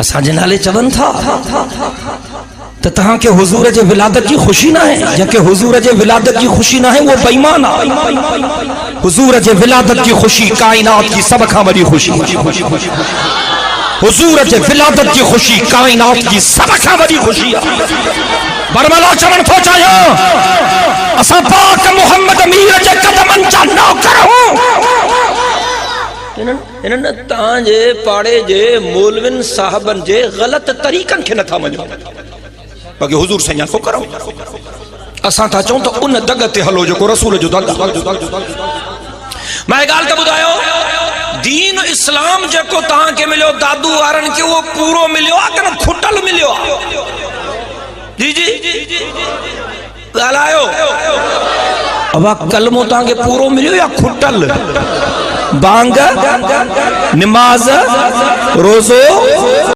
اساں جنالے چون تھا تو تہاں کے حضور جے ولادت کی خوشی نہ ہے جن کے حضور جے ولادت کی خوشی نہ ہے وہ بیمان حضور جے ولادت کی خوشی کائنات کی سب کھاں بڑی خوشی حضور جے ولادت کی خوشی کائنات کی سب کھاں بڑی خوشی برملا چون تھو چاہیا اساں پاک محمد امیر جے قدمن چا نوکر ہوں انہاں تاں جے پاڑے جے مولوین صاحبن جے غلط طریقن کے نہ تھا منجو باقی حضور سیاں کو کرو اساں تھا چون تو ان دگتے ہلو جو کو رسول جو دل میں گال تے بدایو دین اسلام جے کو تاں کے ملیو دادو وارن کے وہ پورو ملیو کہ نہ کھٹل ملیو جی جی گال آئو اب کلموں تاں کے پورو ملیو یا کھٹل بانگ نماز روزو